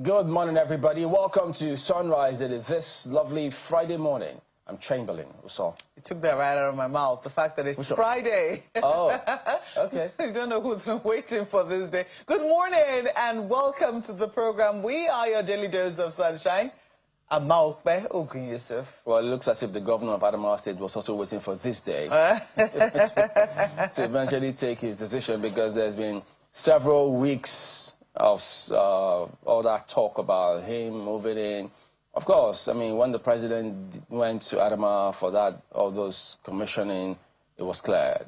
Good morning, everybody. Welcome to Sunrise. It is this lovely Friday morning. I'm Chamberlain. Usol. You took that right out of my mouth. The fact that it's Friday. Oh, okay. You don't know who's been waiting for this day. Good morning and welcome to the program. We are your daily dose of sunshine. I'm Maokbe Ogun Yusuf. Well, it looks as if the governor of Adamawa State was also waiting for this day to eventually take his decision, because there's been several weeks of all that talk about him moving in. Of course, I mean, when the president went to Adamawa for all those commissioning, it was clear.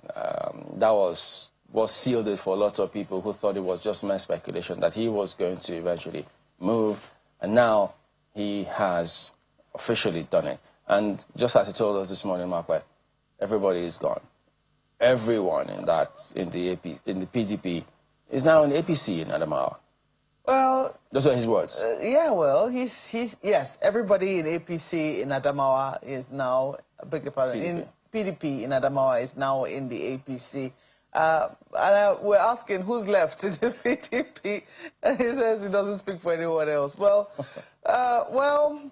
That was sealed it for a lot of people who thought it was just mere speculation that he was going to eventually move. And now he has officially done it. And just as he told us this morning, Mark, everybody is gone. Everyone in the PDP is now in APC in Adamawa. Well, those are his words. Yeah, well, yes, everybody in APC in Adamawa is now, I beg your pardon, in PDP in Adamawa is now in the APC. We're asking who's left in the PDP, and he says he doesn't speak for anyone else. Well,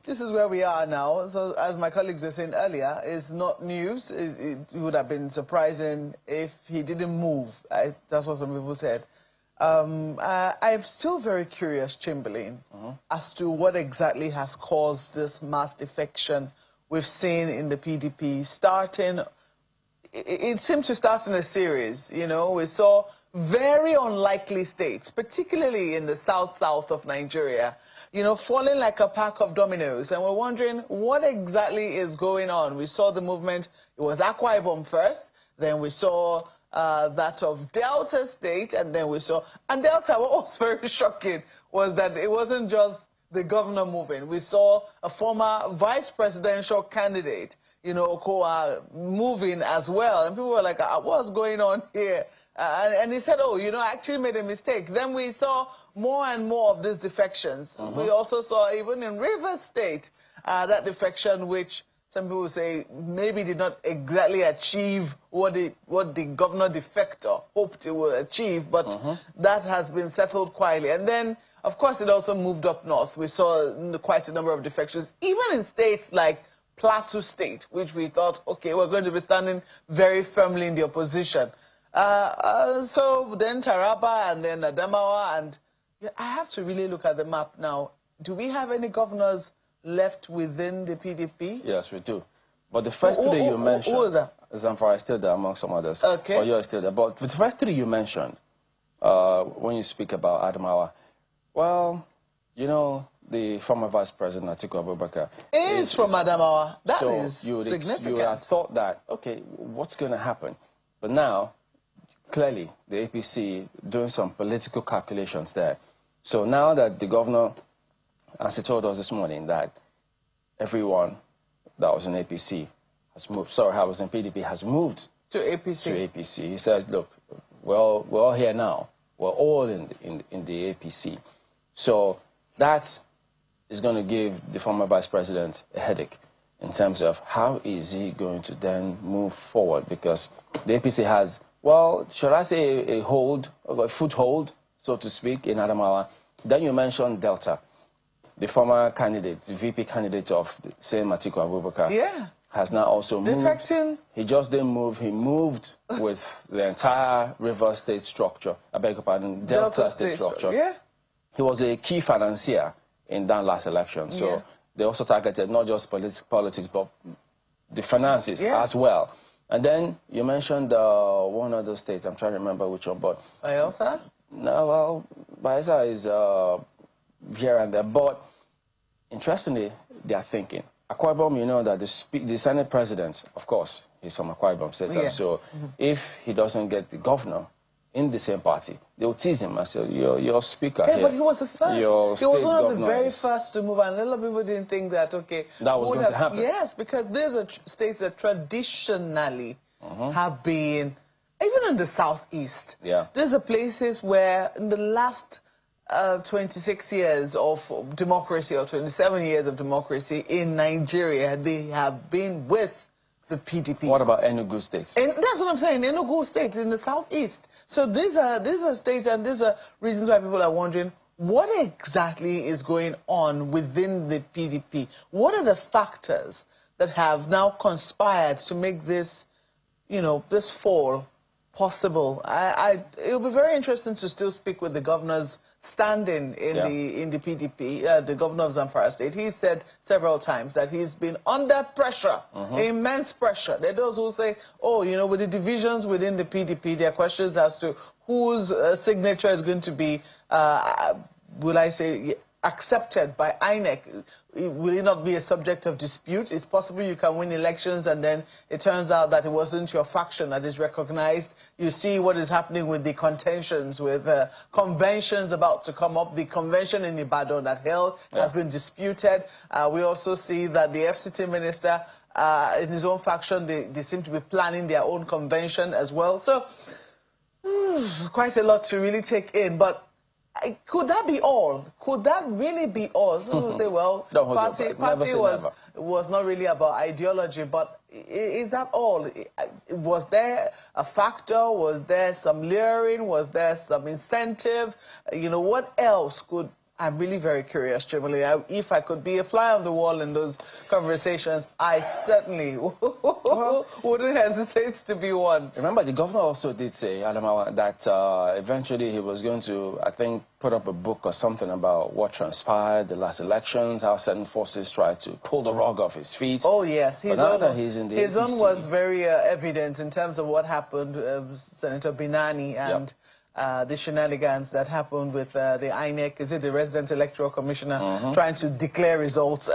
this is where we are now. So, as my colleagues were saying earlier, it's not news. It would have been surprising if he didn't move. That's what some people said. I'm still very curious, Chamberlain, as to what exactly has caused this mass defection we've seen in the PDP, starting. It seems to start in a series. You know, we saw very unlikely states, particularly in the south of Nigeria, you know, falling like a pack of dominoes. And we're wondering what exactly is going on. We saw the movement. It was Akwa Ibom first. Then we saw that of Delta State. And then we saw... And Delta, what was very shocking was that it wasn't just the governor moving. We saw a former vice presidential candidate, you know, moving as well. And people were like, what's going on here? And he said, oh, you know, I actually made a mistake. Then we saw more and more of these defections. We also saw, even in Rivers State, that defection, which some people say maybe did not exactly achieve what the governor defector hoped it would achieve, but that has been settled quietly. And then, of course, it also moved up north. We saw quite a number of defections, even in states like Plateau State, which we thought, okay, we're going to be standing very firmly in the opposition. So then Taraba and then Adamawa, and I have to really look at the map now. Do we have any governors left within the PDP? Yes, we do. But the first three you mentioned, Zamfara is still there among some others. Okay. Or you're still there. But the first three you mentioned, when you speak about Adamawa, well, you know, the former Vice President, Atiku Abubakar, is from Adamawa. That is significant. You would have thought that, okay, what's going to happen? But now, clearly, the APC doing some political calculations there. So now that the governor, as he told us this morning, that everyone that was in APC has moved, sorry, I was in PDP, has moved to APC. He says, look, we're all here now. We're all in the APC. So that is going to give the former vice president a headache in terms of how is he going to then move forward, because the APC has, well, should I say a foothold, so to speak, in Adamawa. Then you mentioned Delta, the former candidate, the VP candidate of the same Atiku Abubakar, has now also moved. Defecting. He just didn't move. He moved with the entire River State structure. I beg your pardon, Delta State structure. Yeah. He was a key financier in that last election. So they also targeted not just politics, but the finances as well. And then you mentioned one other state. I'm trying to remember which one, but Bayelsa? No, well, Bayelsa is here and there. But interestingly, they are thinking. Akwa Ibom, you know that the Senate president, of course, he's from Akwa Ibom State. Yes. So if he doesn't get the governor in the same party, they'll tease him and say, your speaker here. But he was the first. He was one of the very first to move, and a lot of people didn't think that, okay, that was going to happen. Yes, because there's states that traditionally have been, even in the southeast, there's places where in the last 26 years of democracy, or 27 years of democracy in Nigeria, they have been with the PDP. What about Enugu State? And that's what I'm saying. Enugu State is in the southeast. So these are states, and these are reasons why people are wondering what exactly is going on within the PDP? What are the factors that have now conspired to make this, you know, this fall possible? It will be very interesting to still speak with the governor's standing in the PDP, the governor of Zamfara State. He said several times that he's been under pressure, immense pressure. There are those who say, oh, you know, with the divisions within the PDP, there are questions as to whose signature is going to be, will I say, accepted by INEC. Will it not be a subject of dispute? It's possible you can win elections and then it turns out that it wasn't your faction that is recognized. You see what is happening with the contentions, with conventions about to come up. The convention in Ibadan that held has been disputed. We also see that the FCT minister, in his own faction, they seem to be planning their own convention as well. So, quite a lot to really take in, but could that be all? Could that really be all? Some people say, well, party was not really about ideology, but is that all? Was there a factor? Was there some luring? Was there some incentive? You know, what else could... I'm really very curious, Chimole. If I could be a fly on the wall in those conversations, I certainly wouldn't hesitate to be one. Remember, the governor also did say, Adamawa, that eventually he was going to, I think, put up a book or something about what transpired the last elections, how certain forces tried to pull the rug off his feet. Oh, yes. His own APC, was very evident in terms of what happened, Senator Binani and... the shenanigans that happened with the INEC, is it the Resident Electoral Commissioner, trying to declare results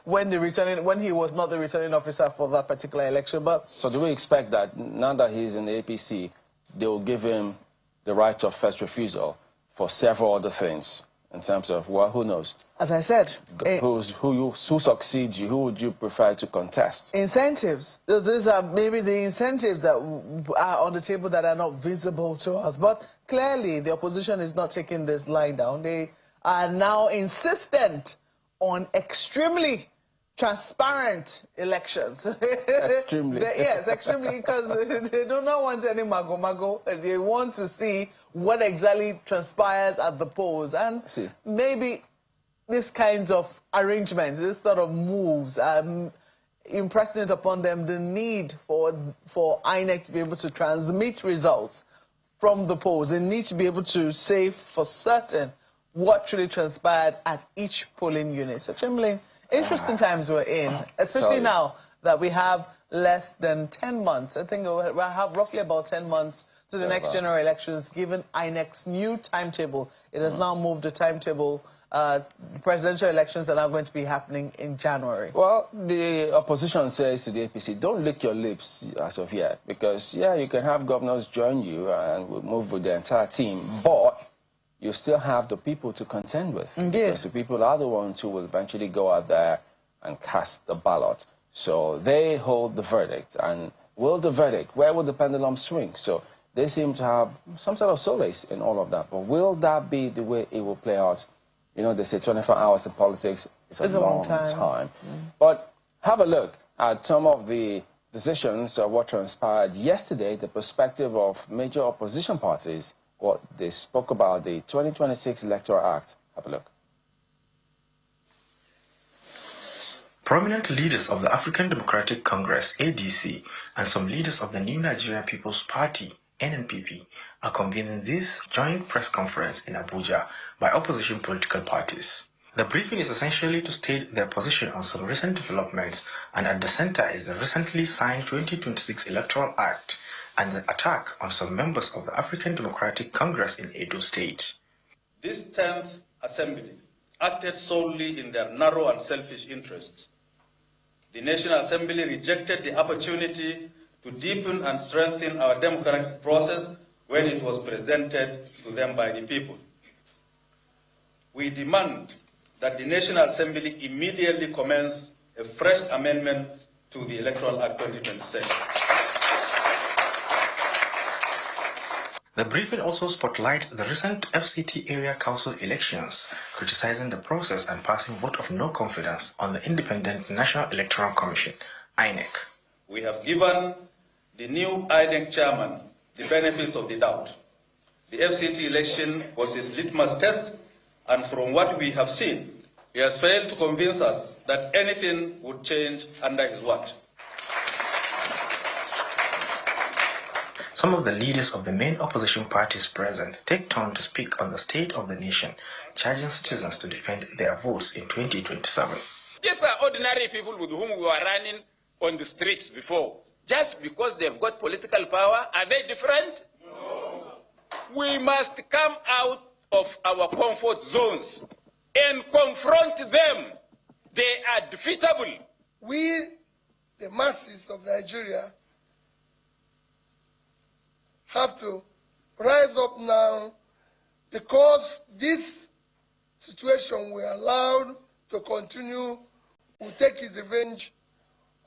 when he was not the returning officer for that particular election. But so do we expect that now that he's in the APC, they will give him the right of first refusal for several other things? In terms of, well, who knows? As I said, who succeeds you? Who would you prefer to contest? Incentives. These are maybe the incentives that are on the table that are not visible to us. But clearly, the opposition is not taking this line down. They are now insistent on extremely transparent elections. Extremely. Yes, extremely, because they do not want any mago-mago. They want to see what exactly transpires at the polls. And maybe these kinds of arrangements, this sort of moves, impressing it upon them the need for INEC to be able to transmit results from the polls. They need to be able to say for certain what truly transpired at each polling unit. So, Chamberlain, interesting times we're in, especially now that we have less than 10 months. I think we have roughly about 10 months to the next general elections, given INEC's new timetable. It has now moved the timetable. Presidential elections are now going to be happening in January. Well, the opposition says to the APC, don't lick your lips as of yet, because, yeah, you can have governors join you and we'll move with the entire team, but you still have the people to contend with. Indeed. Because the people are the ones who will eventually go out there and cast the ballot. So they hold the verdict. And will the verdict, where will the pendulum swing? So they seem to have some sort of solace in all of that. But will that be the way it will play out? You know, they say 24 hours in politics is a long time. But have a look at some of the decisions of what transpired yesterday, the perspective of major opposition parties, what they spoke about the 2026 Electoral Act. Have a look. Prominent leaders of the African Democratic Congress, ADC, and some leaders of the New Nigeria People's Party, NNPP, are convening this joint press conference in Abuja by opposition political parties. The briefing is essentially to state their position on some recent developments, and at the center is the recently signed 2026 Electoral Act and the attack on some members of the African Democratic Congress in Edo State. This 10th Assembly acted solely in their narrow and selfish interests. The National Assembly rejected the opportunity to deepen and strengthen our democratic process when it was presented to them by the people. We demand that the National Assembly immediately commence a fresh amendment to the Electoral Act 2026. The briefing also spotlighted the recent FCT area council elections, criticizing the process and passing vote of no confidence on the Independent National Electoral Commission, INEC. We have given the new INEC chairman the benefits of the doubt. The FCT election was his litmus test And from what we have seen, he has failed to convince us that anything would change under his watch. Some of the leaders of the main opposition parties present take turn to speak on the state of the nation, charging citizens to defend their votes in 2027. These are ordinary people with whom we were running on the streets before. Just because they've got political power, are they different? No. We must come out of our comfort zones and confront them. They are defeatable. We, the masses of Nigeria, have to rise up now, because this situation we are allowed to continue will take its revenge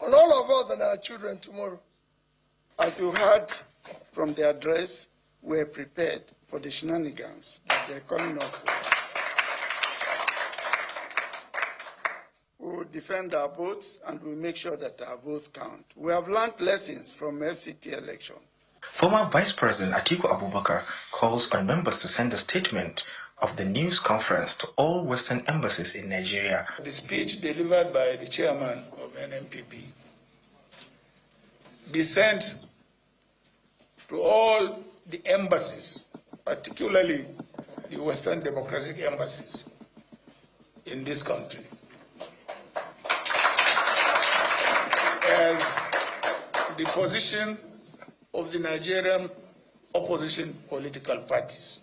on all of us and our children tomorrow. As you heard from the address, we are prepared for the shenanigans that they're calling up. We will defend our votes and we'll make sure that our votes count. We have learned lessons from FCT election. Former Vice President Atiku Abubakar calls on members to send a statement of the news conference to all Western embassies in Nigeria. The speech delivered by the chairman of NNPP be sent to all the embassies, particularly the Western democratic embassies in this country, as the position of the Nigerian opposition political parties.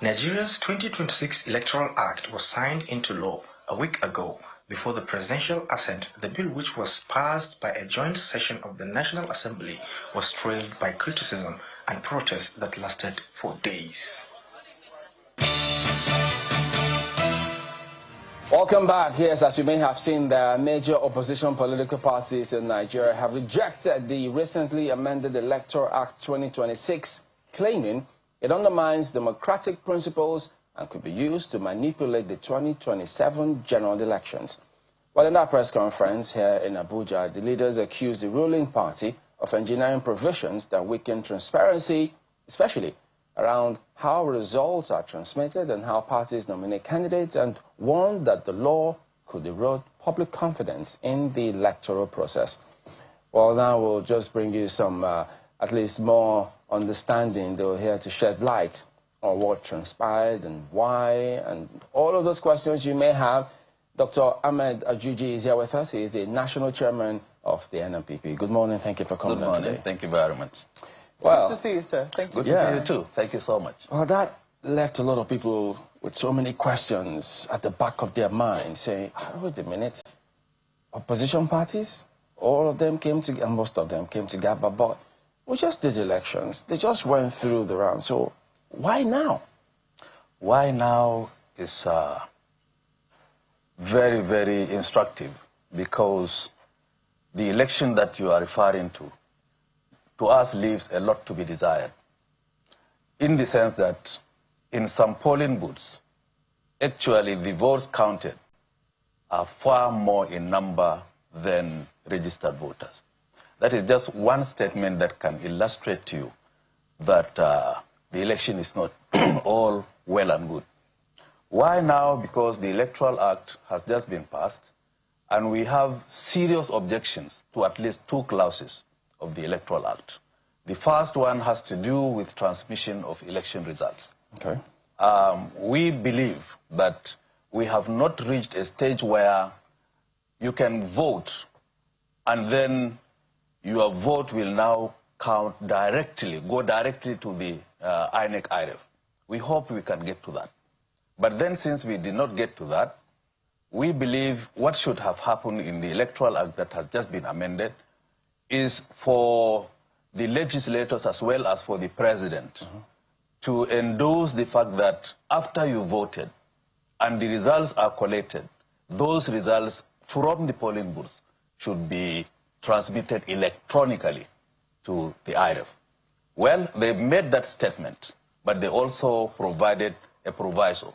Nigeria's 2026 Electoral Act was signed into law a week ago before the presidential assent. The bill, which was passed by a joint session of the National Assembly, was trailed by criticism and protests that lasted for days. Welcome back. Yes, as you may have seen, the major opposition political parties in Nigeria have rejected the recently amended Electoral Act 2026, claiming it undermines democratic principles and could be used to manipulate the 2027 general elections. While in that press conference here in Abuja, the leaders accused the ruling party of engineering provisions that weaken transparency, especially around how results are transmitted and how parties nominate candidates, and warned that the law could erode public confidence in the electoral process. Well, now we'll just bring you some, at least more understanding. They're here to shed light on what transpired and why, and all of those questions you may have. Dr. Ahmed Ajuji is here with us. He is the national chairman of the NNPP. Good morning. Thank you for coming on today. Thank you very much. It's good to see you, sir. Thank you. Good to see you too. Thank you so much. Well, that left a lot of people with so many questions at the back of their mind, saying, wait a minute, opposition parties, all of them came together, and most of them came together, but we just did elections. They just went through the round. So why now? Why now is very, very instructive, because the election that you are referring to us leaves a lot to be desired, in the sense that in some polling booths, actually the votes counted are far more in number than registered voters. That is just one statement that can illustrate to you that the election is not all well and good. Why now? Because the Electoral Act has just been passed, and we have serious objections to at least two clauses of the Electoral Act. The first one has to do with transmission of election results. Okay. We believe that we have not reached a stage where you can vote and then your vote will now count directly, go directly to the INEC IREF. We hope we can get to that. But then, since we did not get to that, we believe what should have happened in the Electoral Act that has just been amended is for the legislators as well as for the president to endorse the fact that after you voted and the results are collected, those results from the polling booths should be transmitted electronically to the IREF. Well, they made that statement, but they also provided a proviso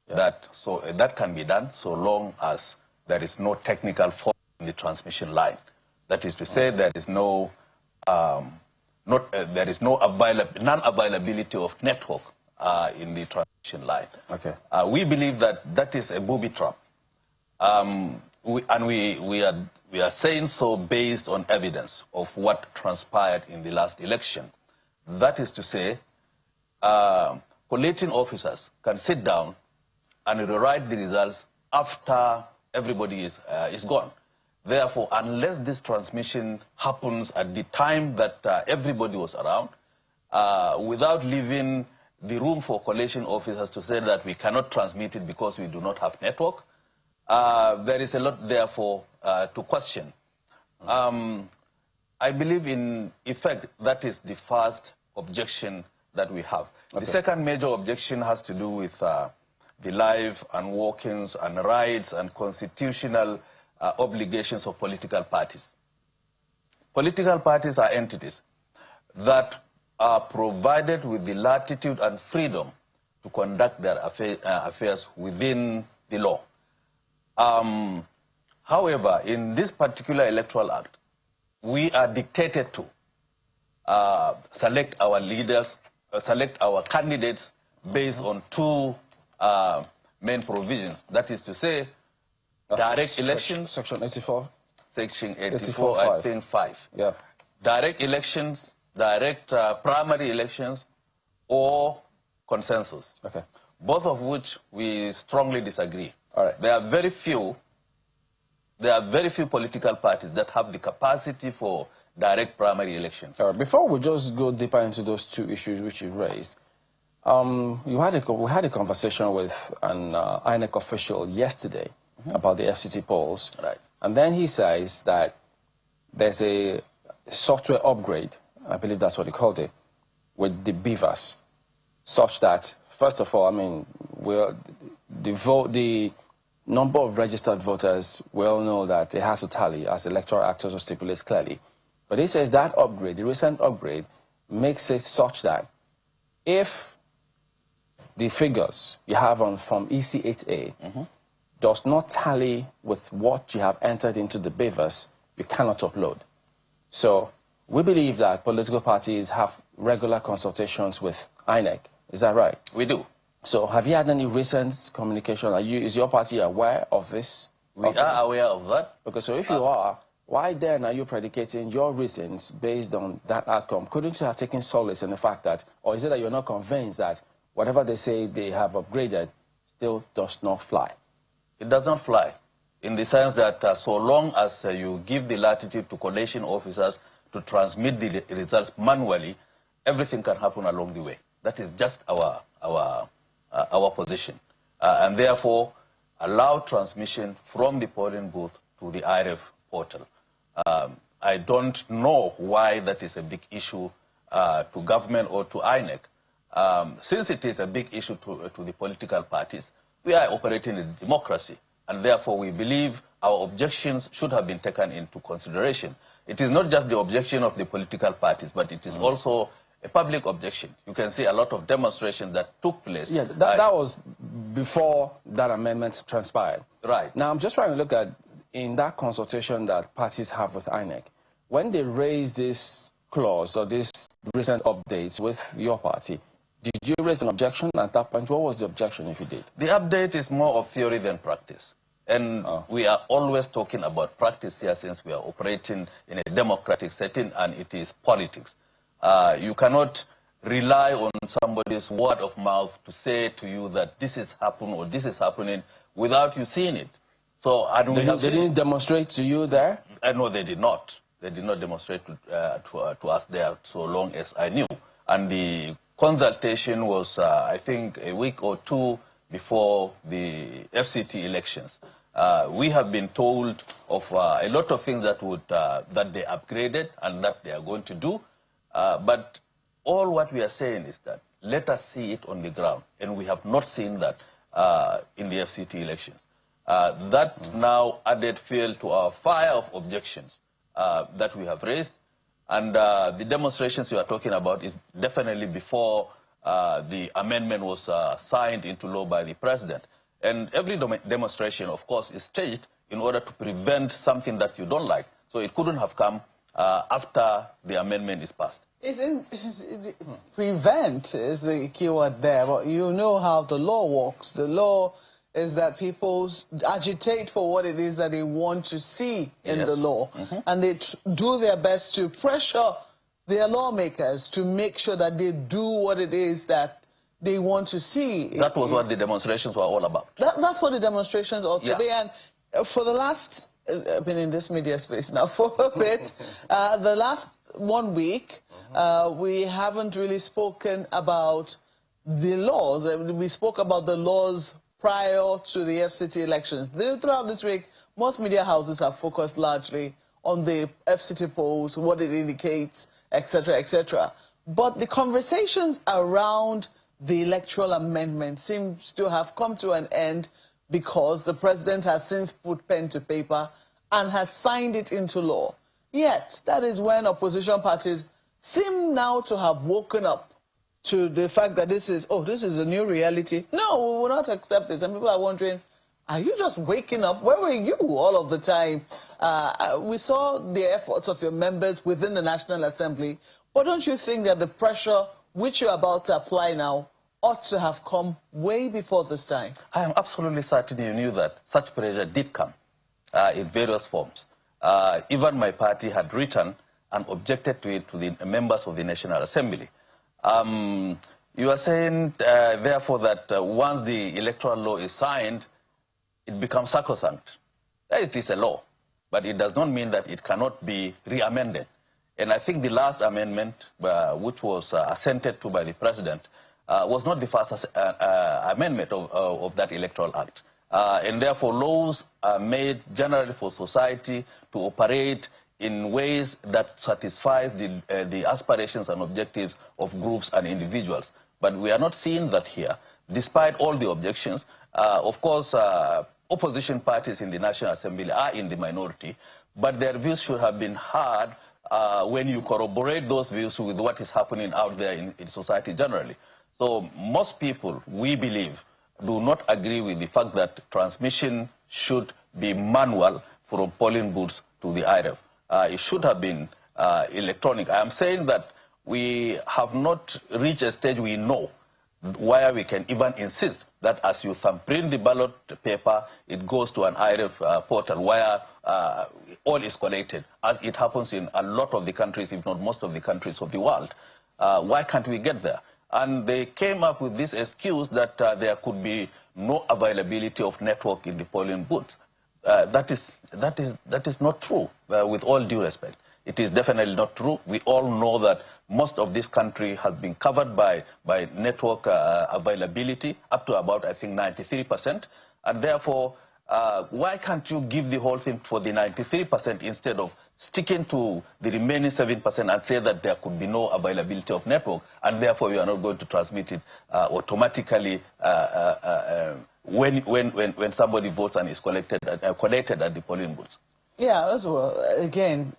that can be done so long as there is no technical fault in the transmission line. That is to say, there is no non-availability of network in the transition line. Okay. We believe that that is a booby trap. We are saying so based on evidence of what transpired in the last election. That is to say, collating officers can sit down and rewrite the results after everybody is gone. Therefore, unless this transmission happens at the time that everybody was around, without leaving the room for collation officers to say that we cannot transmit it because we do not have network, there is a lot therefore to question. I believe in effect that is the first objection that we have. Okay. The second major objection has to do with the life and workings and rights and constitutional obligations of political parties. Political parties are entities that are provided with the latitude and freedom to conduct their affairs within the law. However, in this particular electoral act, we are dictated to select our leaders, select our candidates based on two main provisions. That is to say, direct elections. Section 84. Section 84, I think 5. Yeah. Direct elections, direct primary elections, or consensus. Okay. Both of which we strongly disagree. All right. There are very few political parties that have the capacity for direct primary elections. All right. Before we just go deeper into those two issues which you raised, we had a conversation with an INEC official yesterday about the FCT polls. Right. And then he says that there's a software upgrade, I believe that's what he called it, with the beavers, such that, first of all, I mean, the number of registered voters, we all know that it has to tally, as the Electoral Act also stipulates clearly. But he says that upgrade, the recent upgrade, makes it such that if the figures you have from EC8A does not tally with what you have entered into the beavers, you cannot upload. So we believe that political parties have regular consultations with INEC. Is that right? We do. So have you had any recent communication? Is your party aware of this? We are aware of that. Okay, so if you are, why then are you predicating your reasons based on that outcome? Couldn't you have taken solace in the fact that, or is it that you're not convinced that whatever they say they have upgraded still does not fly? It does not fly, in the sense that so long as you give the latitude to collation officers to transmit the results manually, everything can happen along the way. That is just our position. And therefore, allow transmission from the polling booth to the IRF portal. I don't know why that is a big issue to government or to INEC. Since it is a big issue to the political parties, we are operating in democracy, and therefore we believe our objections should have been taken into consideration. It is not just the objection of the political parties, but it is also a public objection. You can see a lot of demonstrations that took place. Yeah, that was before that amendment transpired. Right. Now, I'm just trying to look at, in that consultation that parties have with INEC, when they raise this clause or these recent updates with your party, did you raise an objection at that point? What was the objection if you did? The update is more of theory than practice. And we are always talking about practice here, since we are operating in a democratic setting and it is politics. You cannot rely on somebody's word of mouth to say to you that this is happening or this is happening without you seeing it. So they didn't demonstrate to you there? No, they did not. They did not demonstrate to us there, so long as I knew. And the consultation was, I think, a week or two before the FCT elections. We have been told of a lot of things that they upgraded and that they are going to do. But all what we are saying is that let us see it on the ground. And we have not seen that in the FCT elections. That now added fuel to our fire of objections that we have raised. And the demonstrations you are talking about is definitely before the amendment was signed into law by the president. And every demonstration, of course, is staged in order to prevent something that you don't like. So it couldn't have come after the amendment is passed. Prevent is the keyword there, but you know how the law works. The law is that people agitate for what it is that they want to see in the law. And they do their best to pressure their lawmakers to make sure that they do what it is that they want to see. That was what the demonstrations were all about. That's what the demonstrations ought to be. And for the last, I've been in this media space now for a bit, the last 1 week, we haven't really spoken about the laws. We spoke about the laws prior to the FCT elections. Throughout this week, most media houses have focused largely on the FCT polls, what it indicates, etc., etc. But the conversations around the electoral amendment seems to have come to an end because the president has since put pen to paper and has signed it into law. Yet, that is when opposition parties seem now to have woken up to the fact that this is a new reality. No, we will not accept this. And people are wondering, are you just waking up? Where were you all of the time? We saw the efforts of your members within the National Assembly, but don't you think that the pressure which you're about to apply now ought to have come way before this time? I am absolutely certain you knew that such pressure did come in various forms. Even my party had written and objected to it to the members of the National Assembly. You are saying, therefore, that once the electoral law is signed, it becomes sacrosanct. It is a law, but it does not mean that it cannot be re-amended. And I think the last amendment, which was assented to by the president, was not the first amendment of that electoral act. And therefore, laws are made generally for society to operate in ways that satisfy the aspirations and objectives of groups and individuals. But we are not seeing that here. Despite all the objections, of course, opposition parties in the National Assembly are in the minority, but their views should have been heard when you corroborate those views with what is happening out there in society generally. So most people, we believe, do not agree with the fact that transmission should be manual from polling booths to the IREF. It should have been electronic. I am saying that we have not reached a stage we know where we can even insist that as you thumbprint the ballot paper, it goes to an IREF portal where all is collected, as it happens in a lot of the countries, if not most of the countries of the world. Why can't we get there? And they came up with this excuse that there could be no availability of network in the polling booths. That is not true, with all due respect. It is definitely not true. We all know that most of this country has been covered by network availability, up to about, I think, 93%. And therefore, why can't you give the whole thing for the 93% instead of sticking to the remaining 7% and say that there could be no availability of network, and therefore you are not going to transmit it automatically when somebody votes and is collected at the polling booths? Yeah, as well. Again,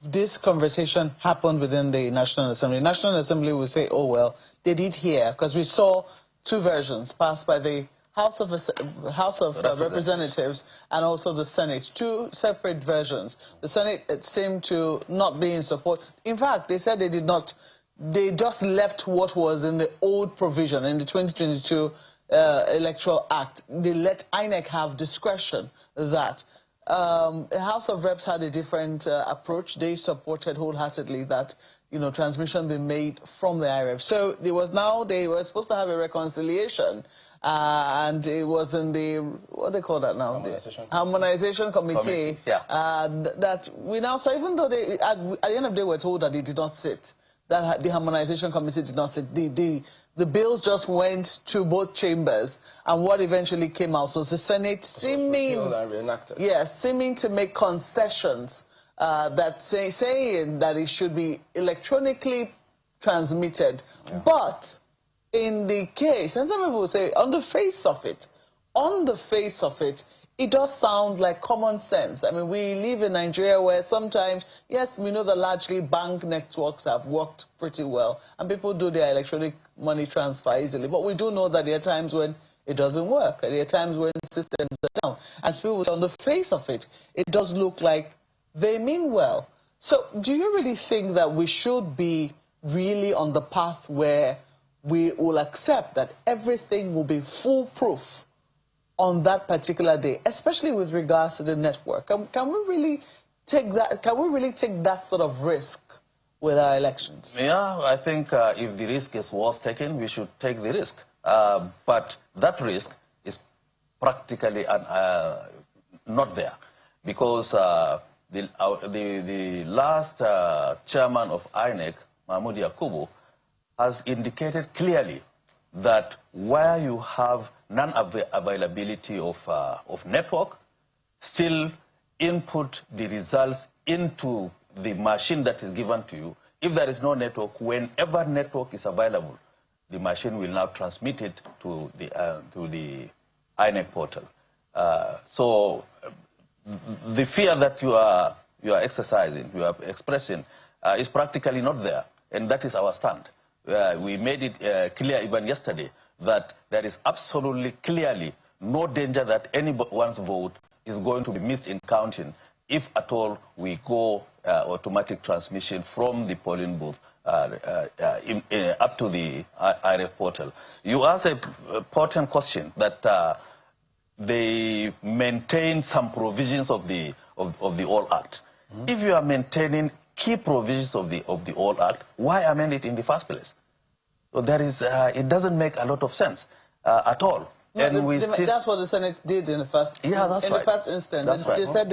this conversation happened within the National Assembly. The National Assembly will say, oh, well, they did hear, because we saw two versions passed by the House of Representatives and also the Senate, two separate versions. The Senate, it seemed to not be in support. In fact, they said they did not, they just left what was in the old provision in the 2022 Electoral Act. They let INEC have discretion that. The House of Reps had a different approach. They supported wholeheartedly that, you know, transmission be made from the IRF. So there was now, they were supposed to have a reconciliation, and it was in the, what do they call that now? Harmonization Committee. That we now, so even though they, at the end of the day, were told that they did not sit, that the Harmonization Committee did not sit, the bills just went to both chambers, and what eventually came out was the Senate seeming to make concessions, saying that it should be electronically transmitted. But in the case, and some people will say, on the face of it, it does sound like common sense. I mean, we live in Nigeria where sometimes, yes, we know that largely bank networks have worked pretty well, and people do their electronic money transfer easily. But we do know that there are times when it doesn't work. There are times when systems are down. As people say, on the face of it, it does look like they mean well. So do you really think that we should be really on the path where we will accept that everything will be foolproof on that particular day, especially with regards to the network? Can we really take that? Can we really take that sort of risk with our elections? Yeah, I think if the risk is worth taking, we should take the risk. But that risk is practically not there, because the last chairman of INEC, Mahmoud Yakubu, has indicated clearly that where you have non-availability of network, still input the results into the machine that is given to you. If there is no network, whenever network is available, the machine will now transmit it to the INEC portal. So the fear that you are exercising, you are expressing, is practically not there, and that is our stand. We made it clear even yesterday that there is absolutely clearly no danger that anyone's vote is going to be missed in counting if at all we go automatic transmission from the polling booth up to the IRF portal. You asked a important question that they maintain some provisions of the All Act. Mm-hmm. If you are maintaining key provisions of the All Act, why amend it in the first place? So there is, it doesn't make a lot of sense at all. No, and that's what the Senate did in the first. Yeah, that's right. In the first instance, that's right. They said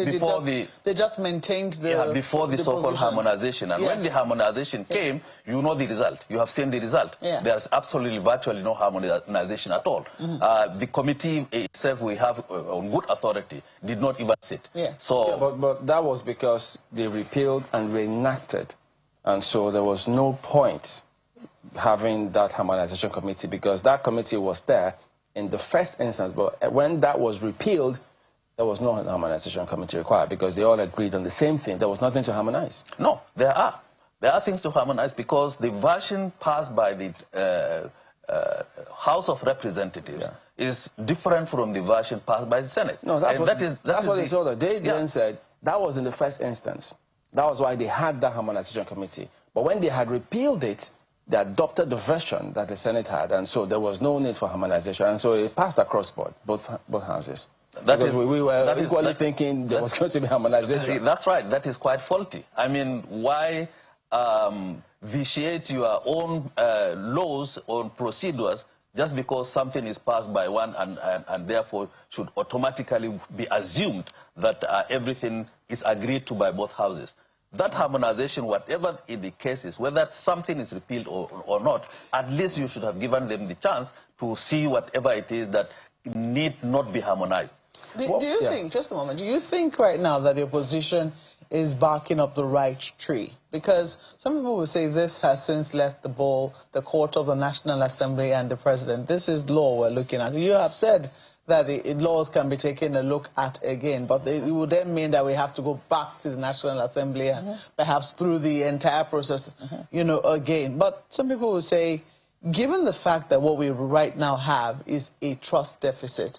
they just maintained the before the so-called harmonization. And when the harmonization came, you know the result. You have seen the result. Yeah. There's absolutely virtually no harmonization at all. Mm-hmm. The committee itself, we have on good authority, did not even sit. Yeah. So, but that was because they repealed and reenacted, and so there was no point having that harmonization committee, because that committee was there in the first instance, but when that was repealed, there was no harmonization committee required, because they all agreed on the same thing. There was nothing to harmonize. No, there are things to harmonize, because the version passed by the House of Representatives is different from the version passed by the Senate. No, that's what they told us. They then said that was in the first instance. That was why they had that harmonization committee. But when they had repealed it, they adopted the version that the Senate had, and so there was no need for harmonization, and so it passed across both houses. We were equally thinking there was going to be harmonization. That's right. That is quite faulty. I mean, why vitiate your own laws or procedures just because something is passed by one and therefore should automatically be assumed that everything is agreed to by both houses? That harmonization, whatever the case is, whether something is repealed or not, at least you should have given them the chance to see whatever it is that need not be harmonized. Do you think, just a moment, do you think right now that the opposition is barking up the right tree? Because some people will say this has since left the court of the National Assembly and the president. This is law we're looking at. You have said that the laws can be taken a look at again, but it would then mean that we have to go back to the National Assembly and perhaps through the entire process, you know, again. But some people will say, given the fact that what we right now have is a trust deficit,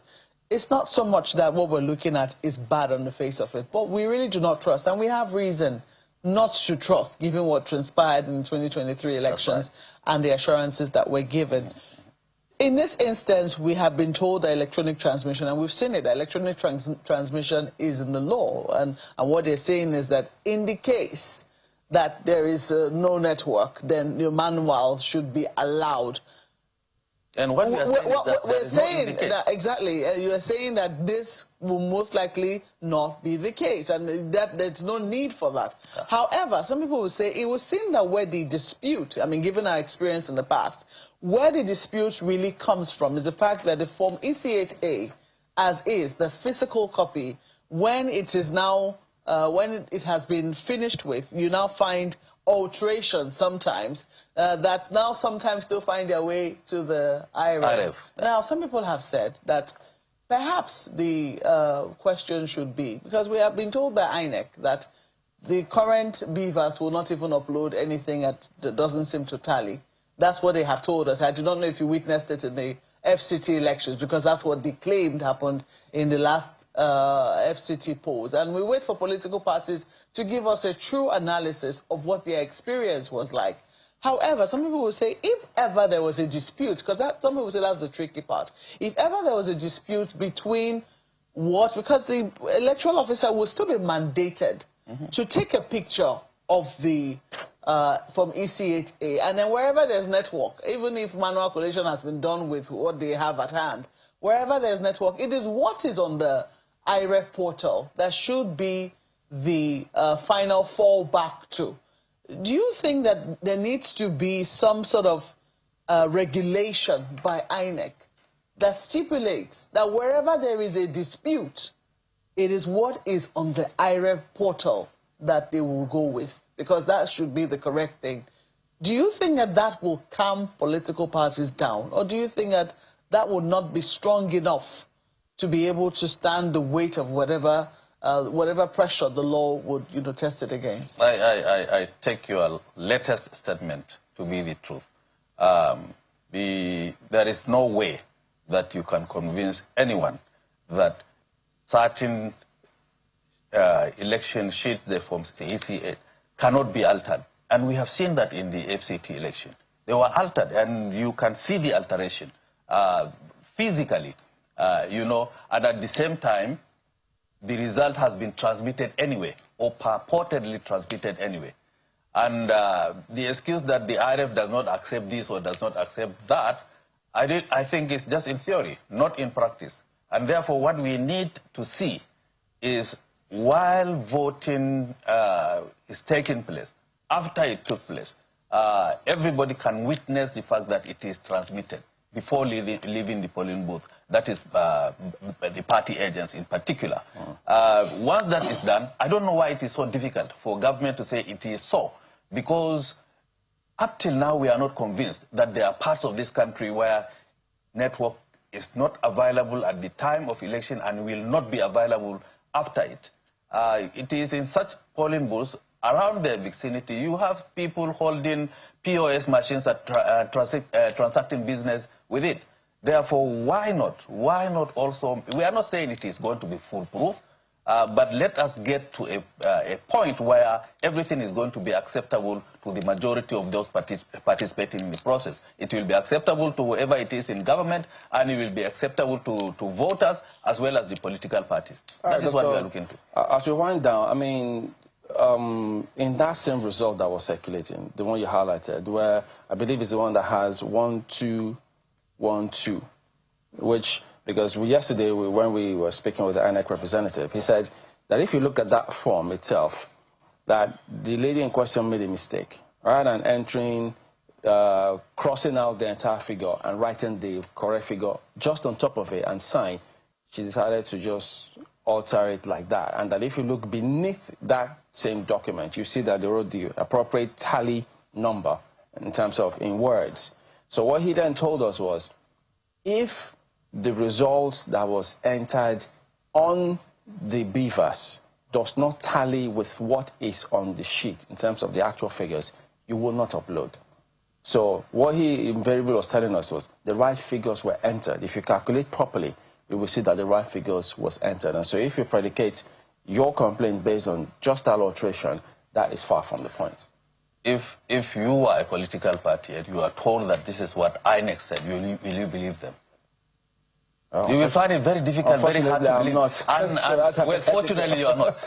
it's not so much that what we're looking at is bad on the face of it, but we really do not trust, and we have reason not to trust, given what transpired in the 2023 elections and the assurances that were given. In this instance, we have been told that electronic transmission, and we've seen it, that electronic transmission is in the law. And what they're saying is that in the case that there is no network, then your manual should be allowed. And what we're saying that exactly, you are saying that this will most likely not be the case, and that there's no need for that. However, some people will say it would seem that where the dispute, I mean, given our experience in the past, where the dispute really comes from is the fact that the form EC8A, as is, the physical copy, when it is now, when it has been finished with, you now find alterations sometimes that now sometimes still find their way to the IRF. Now, some people have said that perhaps the question should be, because we have been told by INEC that the current beavers will not even upload anything that doesn't seem to tally. That's what they have told us. I do not know if you witnessed it in the FCT elections, because that's what they claimed happened in the last FCT polls. And we wait for political parties to give us a true analysis of what their experience was like. However, some people will say, if ever there was a dispute, because some people say that's the tricky part, if ever there was a dispute between because the electoral officer will still be mandated to take a picture of the, from ECHA, and then wherever there's network, even if manual collation has been done with what they have at hand, wherever there's network, it is what is on the IREF portal that should be the final fallback to. Do you think that there needs to be some sort of regulation by INEC that stipulates that wherever there is a dispute, it is what is on the IREF portal that they will go with? Because that should be the correct thing. Do you think that that will calm political parties down? Or do you think that that would not be strong enough to be able to stand the weight of whatever pressure the law would, test it against? I take your latest statement to be the truth. There is no way that you can convince anyone that certain election sheets, the forms, the ECA, cannot be altered. And we have seen that in the FCT election. They were altered, and you can see the alteration physically, and at the same time, the result has been transmitted anyway, or purportedly transmitted anyway. And the excuse that the IRF does not accept this or does not accept that, I think it's just in theory, not in practice. And therefore, what we need to see is while voting is taking place, after it took place, everybody can witness the fact that it is transmitted before leaving the polling booth. That is the party agents in particular. Once that is done, I don't know why it is so difficult for government to say it is so, because up till now we are not convinced that there are parts of this country where network is not available at the time of election and will not be available after it. It is in such polling booths around the vicinity. You have people holding POS machines that transacting business with it. Therefore, why not? Why not also? We are not saying it is going to be foolproof, but let us get to a point where everything is going to be acceptable to the majority of those participating in the process. It will be acceptable to whoever it is in government, and it will be acceptable to voters as well as the political parties. That is what we are looking to. As we wind down, I mean, in that same result that was circulating, the one you highlighted, where I believe is the one that has 1, 2, 1, 2, which, because yesterday when we were speaking with the INEC representative, he said that if you look at that form itself, that the lady in question made a mistake. Rather than entering, crossing out the entire figure and writing the correct figure just on top of it and sign, she decided to just alter it like that. And that if you look beneath that same document, you see that they wrote the appropriate tally number in terms of in words. So what he then told us was, if the results that was entered on the BVAS does not tally with what is on the sheet in terms of the actual figures, you will not upload. So what he invariably was telling us was the right figures were entered. If you calculate properly, you will see that the right figures was entered. And so if you predicate your complaint based on just that alteration, that is far from the point. If you are a political party and you are told that this is what INEC said, will you believe them? You will find it very difficult, very hard to believe. Not. Well, fortunately, you are not.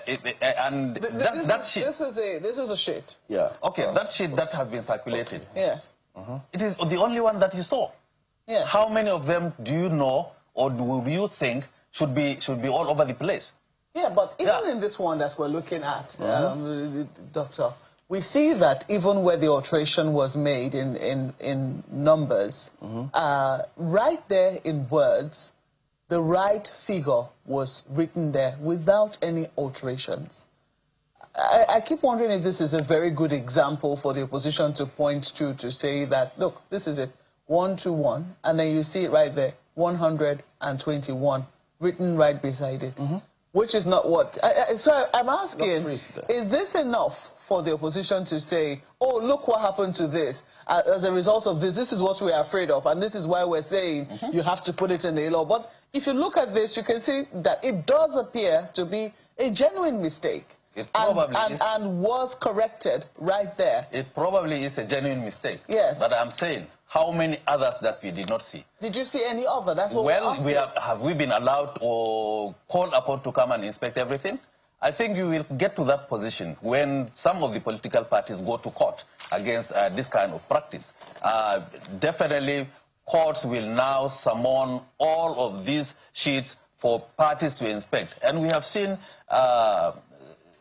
That sheet. This is a sheet. Yeah. Okay, that sheet that has been circulated. Yes. It is the only one that you saw. Yeah. How many of them do you know, or do you think should be all over the place? Yeah, but even in this one that we're looking at, Doctor, we see that even where the alteration was made in numbers, right there in words, the right figure was written there without any alterations. I keep wondering if this is a very good example for the opposition to point to say that, look, this is it, 121, and then you see it right there, 121, written right beside it. Which is not what... So I'm asking, is this enough for the opposition to say, oh, look what happened to this. As a result of this, this is what we are afraid of, and this is why we're saying you have to put it in the law. But if you look at this, you can see that it does appear to be a genuine mistake. It probably and was corrected right there. It probably is a genuine mistake. Yes. But I'm saying, how many others that we did not see? Did you see any other? That's what we're asking. Have we been allowed or called upon to come and inspect everything? I think you will get to that position when some of the political parties go to court against this kind of practice. Definitely, courts will now summon all of these sheets for parties to inspect. And we have seen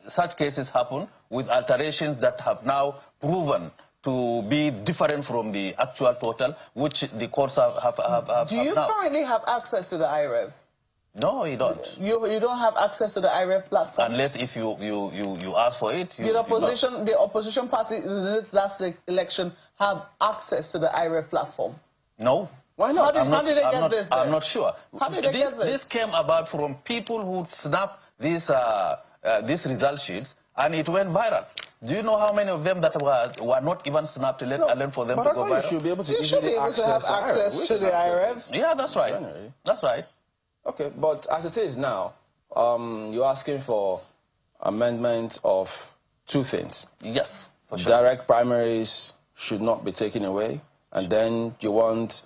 such cases happen with alterations that have now proven to be different from the actual total, which the courts have Do you currently have access to the IREV? No, you don't. You don't have access to the IREV platform? Unless if you ask for it. The opposition parties in the last election have access to the IREV platform? No. Why not? How did they get this then? I'm not sure. How did they get this? This came about from people who snapped these result sheets, and it went viral. Do you know how many of them that were not even snapped, let alone for them to go viral? You should be able to have access to the IREV. Yeah, that's right. That's right. Okay, but as it is now, you're asking for amendment of two things. Yes, for sure. Direct primaries should not be taken away, and then you want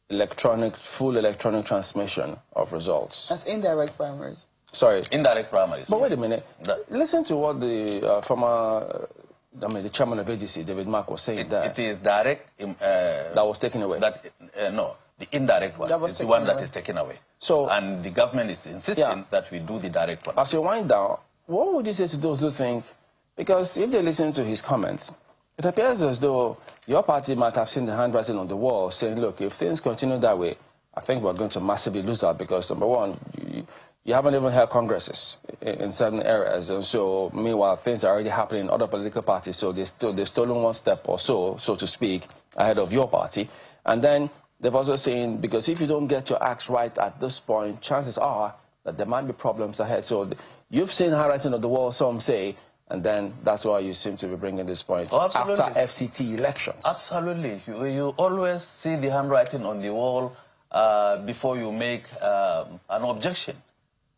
full electronic transmission of results. That's indirect primaries. Sorry. Indirect primaries. But wait a minute. Listen to what the the chairman of AGC, David Mark, was saying there. It is direct. That was taken away. No, the indirect one is the one that is taken away. So, and the government is insisting that we do the direct one. As you wind down, what would you say to those who think, because if they listen to his comments, it appears as though your party might have seen the handwriting on the wall saying, look, if things continue that way, I think we're going to massively lose out because, number one, you haven't even held congresses in certain areas. And so, meanwhile, things are already happening in other political parties, so they've stolen one step or so to speak, ahead of your party. And then they've also seen, because if you don't get your acts right at this point, chances are that there might be problems ahead. So you've seen handwriting on the wall, some say, and then that's why you seem to be bringing this point after FCT elections. Absolutely. You always see the handwriting on the wall before you make an objection,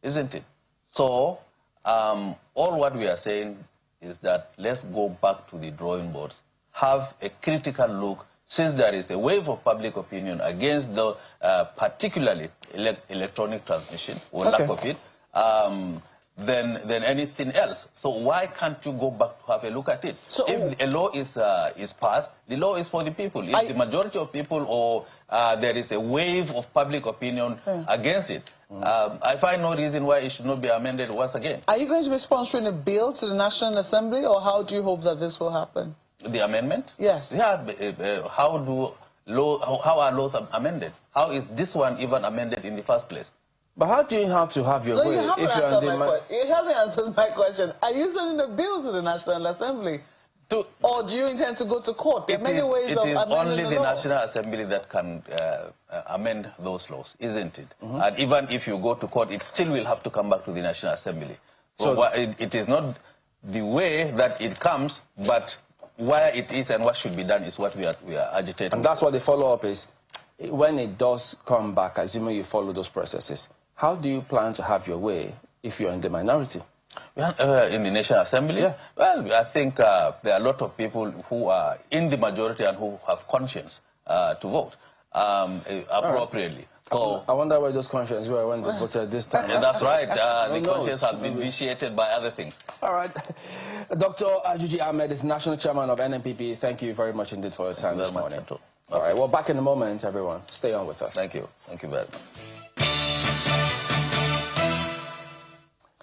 isn't it? So all what we are saying is that let's go back to the drawing boards, have a critical look, since there is a wave of public opinion against the particularly electronic transmission or lack of it, than anything else. So why can't you go back to have a look at it? So if a law is passed, the law is for the people. If the majority of people or there is a wave of public opinion against it, I find no reason why it should not be amended once again. Are you going to be sponsoring a bill to the National Assembly, or how do you hope that this will happen? The amendment? Yes. Yeah. How are laws amended? How is this one even amended in the first place? But how do you have to have your way? It hasn't answered my question. Are you sending a bill to the National Assembly? Or do you intend to go to court? There are many ways of amending the law. It is only the National Assembly that can amend those laws, isn't it? And even if you go to court, it still will have to come back to the National Assembly. So it is not the way that it comes, but where it is and what should be done is what we are agitating. And that's what the follow-up is. When it does come back, assuming you follow those processes, how do you plan to have your way if you're in the minority? In the National Assembly? Yeah. Well, I think there are a lot of people who are in the majority and who have conscience to vote appropriately. So I wonder where those consciences were when they voted this time. Yeah, that's right. The conscience has been vitiated by other things. All right. Dr. Ajuji Ahmed is National Chairman of NNPP. Thank you very much indeed for your time this morning. All right. Well, back in a moment, everyone. Stay on with us. Thank you. Thank you very much.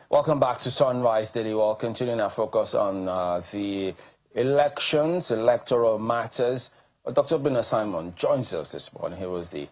Welcome back to Sunrise Daily. We'll continuing our focus on the elections, electoral matters. Dr. Bina Simon joins us this morning. He was the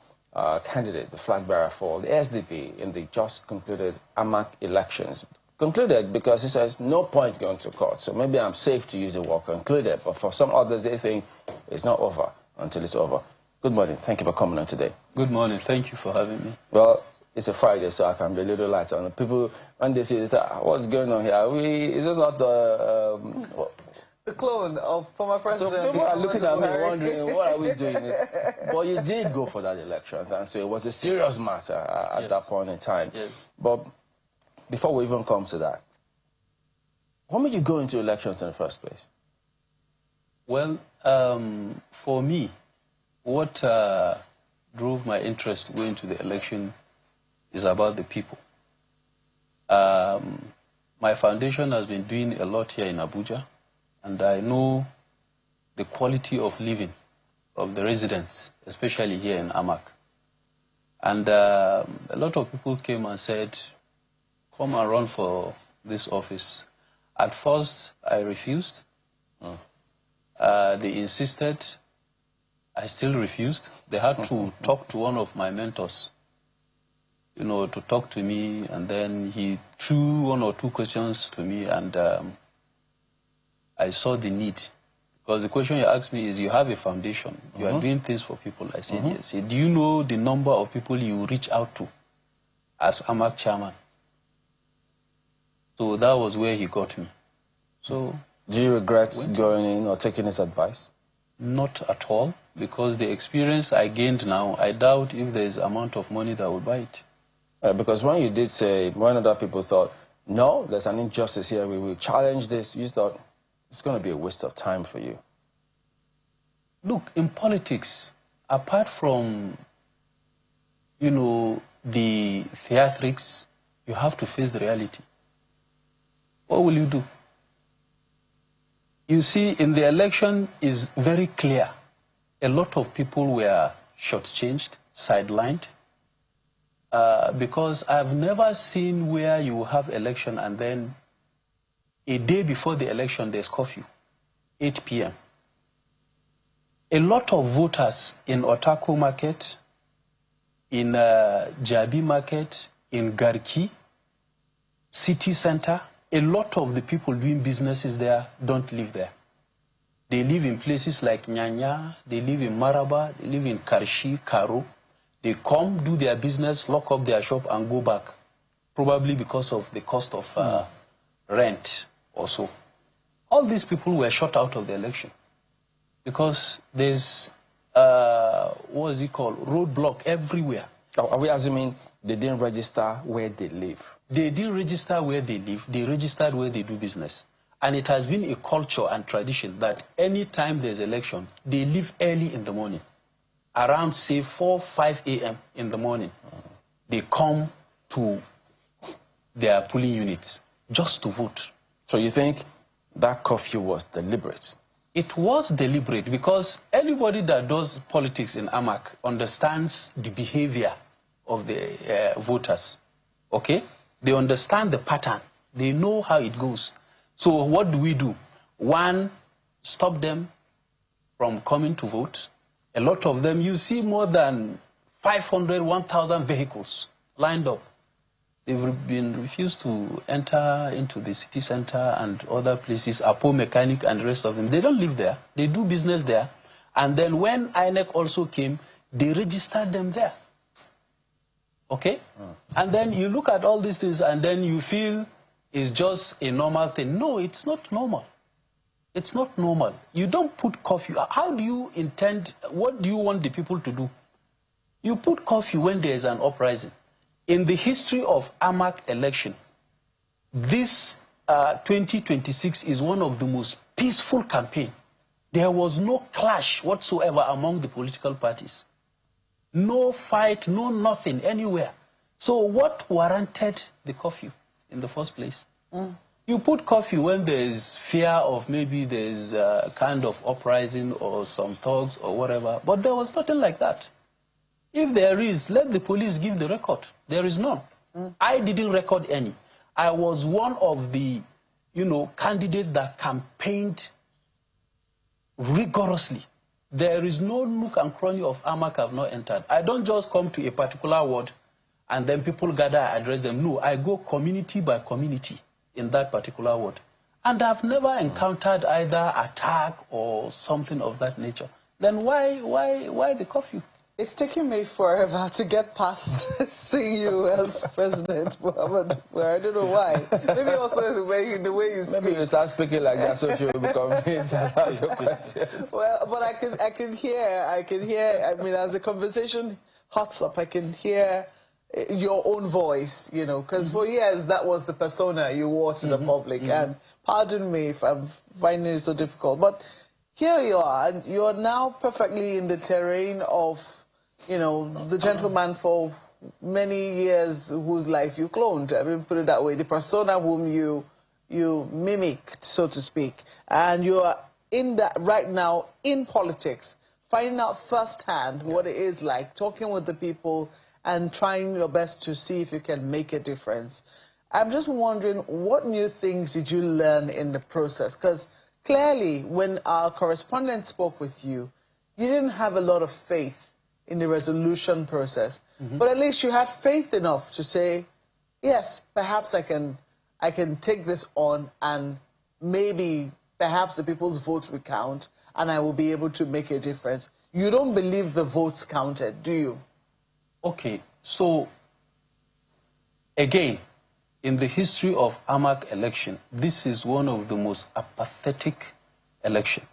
candidate, the flag bearer for the SDP in the just concluded AMAC elections. Concluded because he says no point going to court. So maybe I'm safe to use the word concluded, but for some others they think it's not over until it's over. Good morning. Thank you for coming on today. Good morning. Thank you for having me. Well, it's a Friday, so I can be a little light on people. When they see this, what's going on here? Is this not the clone of former president? So people are looking at me wondering, what are we doing this? But you did go for that election, and so it was a serious matter at that point in time. Yes. But before we even come to that, Why made you go into elections in the first place? Well, for me, what drove my interest to go into the election is about the people. My foundation has been doing a lot here in Abuja, and I know the quality of living of the residents, especially here in AMAC. And a lot of people came and said, come and run for this office. At first, I refused. They insisted. I still refused. They had to talk to one of my mentors, you know, to talk to me, and then he threw one or two questions to me, and I saw the need. Because the question you asked me is, you have a foundation, you are doing things for people. I said, yes. He said, do you know the number of people you reach out to as AMAC chairman? So that was where he got me. So, do you regret going in or taking his advice? Not at all, because the experience I gained now, I doubt if there is amount of money that would buy it. Because when you did say, when other people thought, no, there's an injustice here, we will challenge this, you thought it's going to be a waste of time for you. Look, in politics, apart from, you know, the theatrics, you have to face the reality. What will you do? You see, in the election is very clear. A lot of people were shortchanged, sidelined, because I've never seen where you have election and then a day before the election there's curfew, 8 p.m. A lot of voters in Otako Market, in Jabi Market, in Garki, City Center, a lot of the people doing businesses there don't live there. They live in places like Nyanya, they live in Maraba, they live in Karshi, Karo. They come, do their business, lock up their shop and go back, probably because of the cost of rent also. All these people were shut out of the election because there's, what is it called, roadblock everywhere. Are we assuming they didn't register where they live? They didn't register where they live, they registered where they do business. And it has been a culture and tradition that any time there's election, they leave early in the morning. Around, say, 4, 5 a.m. in the morning. They come to their polling units just to vote. So you think that curfew was deliberate? It was deliberate because anybody that does politics in AMAC understands the behavior of the voters, okay? They understand the pattern. They know how it goes. So what do? One, stop them from coming to vote. A lot of them, you see more than 500, 1,000 vehicles lined up. They've been refused to enter into the city center and other places, Apo Mechanic and the rest of them. They don't live there. They do business there. And then when INEC also came, they registered them there. Okay? And then you look at all these things and then you feel it's just a normal thing. No, it's not normal. It's not normal. You don't put curfew. How do you intend, what do you want the people to do? You put curfew when there is an uprising. In the history of AMAC election, this 2026 is one of the most peaceful campaigns. There was no clash whatsoever among the political parties. No fight, no nothing anywhere. So what warranted the curfew in the first place? You put curfew when there is fear of maybe there is a kind of uprising or some thugs or whatever, but there was nothing like that. If there is, let the police give the record. There is none. I didn't record any. I was one of the, candidates that campaigned rigorously. There is no nook and cranny of AMAC I've not entered. I don't just come to a particular ward and then people gather, I address them. No, I go community by community in that particular ward. And I've never encountered either attack or something of that nature. Then why the curfew? It's taking me forever to get past seeing you as President Muhammad. I don't know why. Maybe also the way you speak. Maybe you start speaking like that so you will become convinced and ask your questions. Well, but I can hear, I mean, as the conversation hots up, I can hear your own voice, you know, because for years that was the persona you wore to the public. And pardon me if I'm finding it so difficult, but here you are, and you're now perfectly in the terrain of, you know, the gentleman for many years whose life you cloned. I mean, put it that way, the persona whom you mimicked, so to speak. And you are in that right now in politics, finding out firsthand what it is like, talking with the people and trying your best to see if you can make a difference. I'm just wondering, what new things did you learn in the process? Because clearly, when our correspondent spoke with you, you didn't have a lot of faith in the resolution process. But at least you had faith enough to say, yes, perhaps I can take this on, and maybe perhaps the people's votes will count and I will be able to make a difference. You don't believe the votes counted, do you? Okay, so again, in the history of AMAC election, this is one of the most apathetic elections.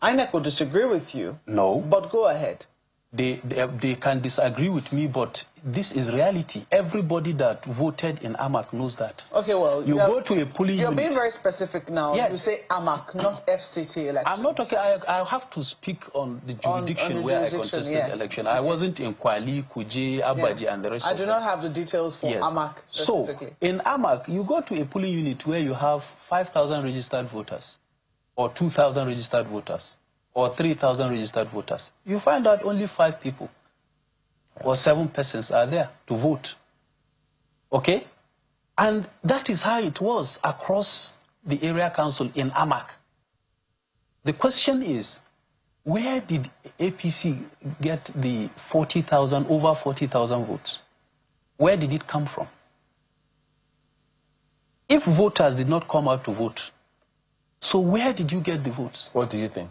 INEC will disagree with you. No. But go ahead. They can disagree with me, but this is reality. Everybody that voted in AMAC knows that. Okay, well, you go to a polling unit. You're being very specific now. Yes. You say AMAC, not FCT elections. I'm not okay. I have to speak on the jurisdiction where I contested the election. I wasn't in Kwali, Kuje, Abaji, and the rest of them. I do not have the details for AMAC specifically. So, in AMAC, you go to a polling unit where you have 5,000 registered voters, or 2,000 registered voters, or 3,000 registered voters. You find out only 5 people or 7 persons are there to vote. Okay? And that is how it was across the area council in AMAC. The question is, where did APC get the 40,000, over 40,000 votes? Where did it come from? If voters did not come out to vote, so where did you get the votes? What do you think?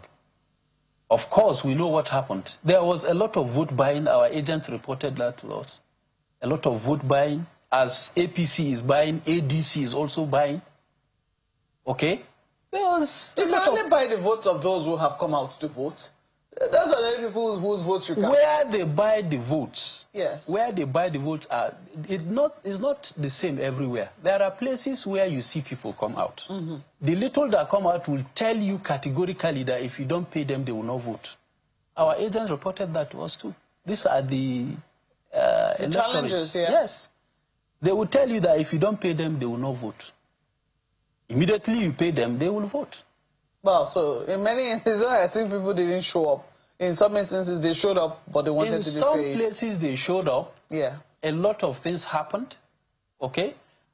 Of course, we know what happened. There was a lot of vote buying. Our agents reported that to us. A lot of vote buying. As APC is buying, ADC is also buying. Okay? There was you can only buy the votes of those who have come out to vote. Those are the people whose votes you can. Where they buy the votes. Yes. Where they buy the votes are, it's not the same everywhere. There are places where you see people come out. The little that come out will tell you categorically that if you don't pay them, they will not vote. Our agents reported that to us too. These are the challenges, yeah. Yes. They will tell you that if you don't pay them, they will not vote. Immediately you pay them, they will vote. Well, so in many instances, I think people didn't show up. In some instances, they showed up, but they wanted to be paid. In some places, they showed up. Yeah. A lot of things happened. Okay?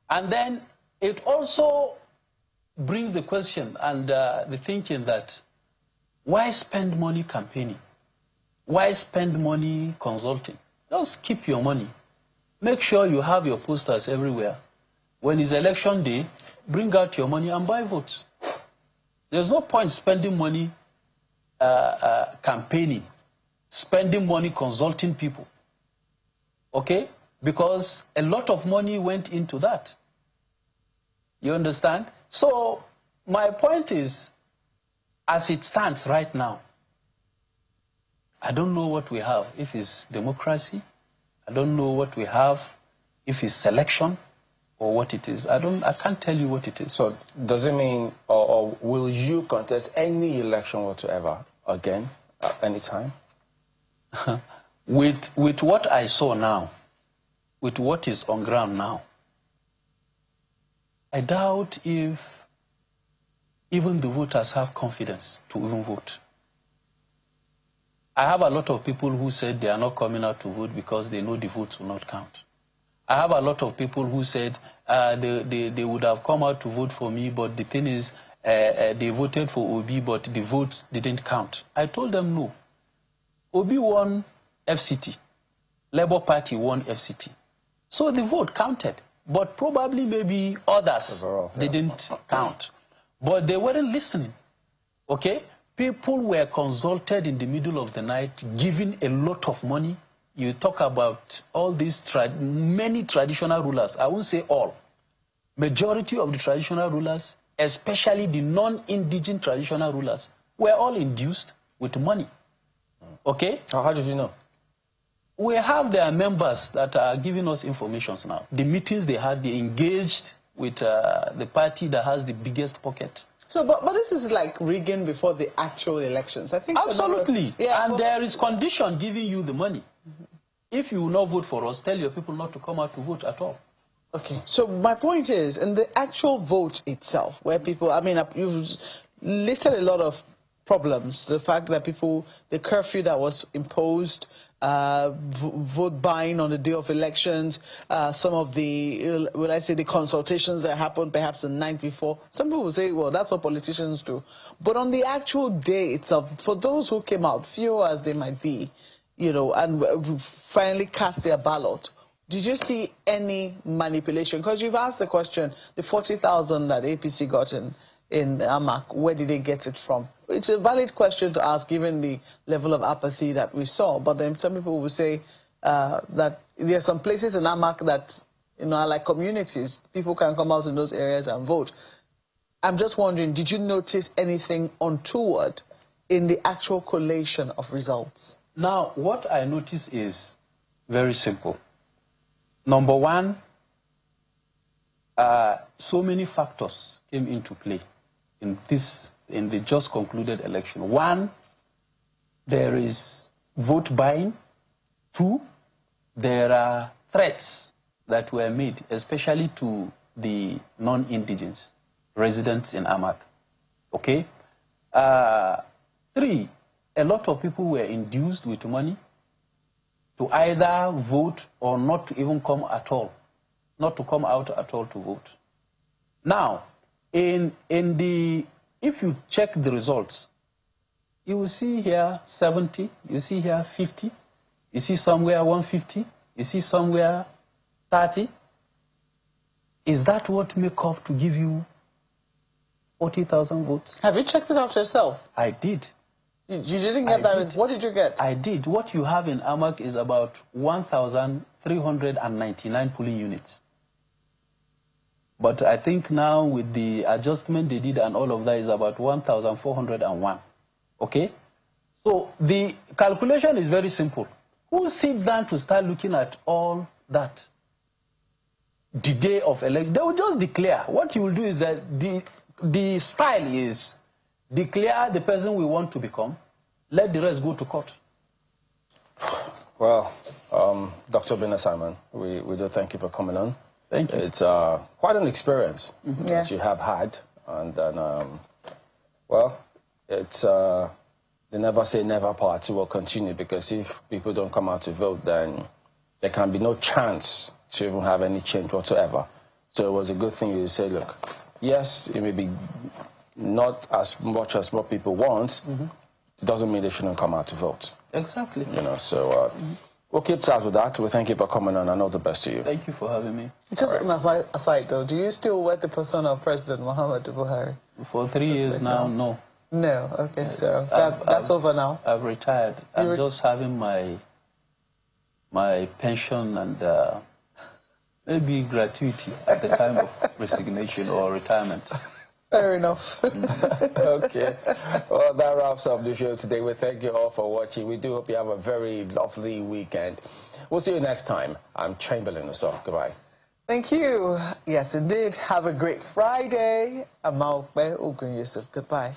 And then it also brings the question and the thinking that why spend money campaigning? Why spend money consulting? Just keep your money. Make sure you have your posters everywhere. When it's election day, bring out your money and buy votes. There's no point spending money campaigning, spending money consulting people. Okay? Because a lot of money went into that. You understand? So, my point is, as it stands right now, I don't know what we have. If it's democracy, I don't know what we have. If it's selection, or what it is. I can't tell you what it is. So does it mean, or will you contest any election whatsoever again at any time? With what I saw now, with what is on ground now, I doubt if even the voters have confidence to even vote. I have a lot of people who said they are not coming out to vote because they know the votes will not count. I have a lot of people who said they would have come out to vote for me, but the thing is, they voted for Obi, but the votes didn't count. I told them no. Obi won FCT. Labour Party won FCT. So the vote counted, but probably maybe others didn't count. But they weren't listening, okay? People were consulted in the middle of the night, given a lot of money. You talk about all these, many traditional rulers. I won't say all. Majority of the traditional rulers, especially the non-indigenous traditional rulers, were all induced with money. Okay? How did you know? we have their members that are giving us information now. The meetings they had, they engaged with the party that has the biggest pocket. So, but this is like rigging before the actual elections. I think absolutely. And there is condition giving you the money. If you will not vote for us, tell your people not to come out to vote at all. Okay. So my point is, in the actual vote itself, where people, I mean, you've listed a lot of problems. The fact that the curfew that was imposed, vote buying on the day of elections, some of the, will I say, the consultations that happened perhaps the night before. Some people say, well, that's what politicians do. But on the actual day itself, for those who came out, few as they might be, you know, and finally cast their ballot, did you see any manipulation? Because you've asked the question, the 40,000 that APC got in AMAC, where did they get it from? It's a valid question to ask, given the level of apathy that we saw. But then some people will say that there are some places in AMAC that, you know, are like communities. People can come out in those areas and vote. I'm just wondering, did you notice anything untoward in the actual collation of results? Now, what I notice is very simple. Number one, so many factors came into play in the just concluded election. One, there is vote buying. Two, there are threats that were made, especially to the non-indigenous residents in AMAC. Okay? Three, a lot of people were induced with money to either vote or not to even come at all, not to come out at all to vote. Now, if you check the results, you will see here 70, you see here 50, you see somewhere 150, you see somewhere 30. Is that what make up to give you 40,000 votes? Have you checked it out yourself? I did. You didn't get that? What did you get? I did. What you have in AMAC is about 1,399 polling units. But I think now with the adjustment they did and all of that is about 1,401. Okay? So the calculation is very simple. Who sits down to start looking at all that? The day of election, they will just declare. What you will do is that the style is declare the person we want to become, let the rest go to court. Well, Dr. Bina Simon, we do thank you for coming on. Thank you. It's quite an experience that you have had. And then, well, it's the never say never party will continue, because if people don't come out to vote, then there can be no chance to even have any change whatsoever. So it was a good thing you say, look, yes, it may be not as much as what people want, it doesn't mean they shouldn't come out to vote. Exactly. You know, so we'll keep tabs with that. We thank you for coming on, and all the best to you. Thank you for having me. Just an aside though, do you still wear the persona of President Muhammadu Buhari? For 3 years now, no. No, okay, so that's over now. I've retired. I'm just having my pension and maybe gratuity at the time of resignation or retirement. Fair enough. Okay. Well, that wraps up the show today. We thank you all for watching. We do hope you have a very lovely weekend. We'll see you next time. I'm Chamberlain, so goodbye. Thank you. Yes, indeed. Have a great Friday. I'm Maukbe Ogun Yusuf. Goodbye.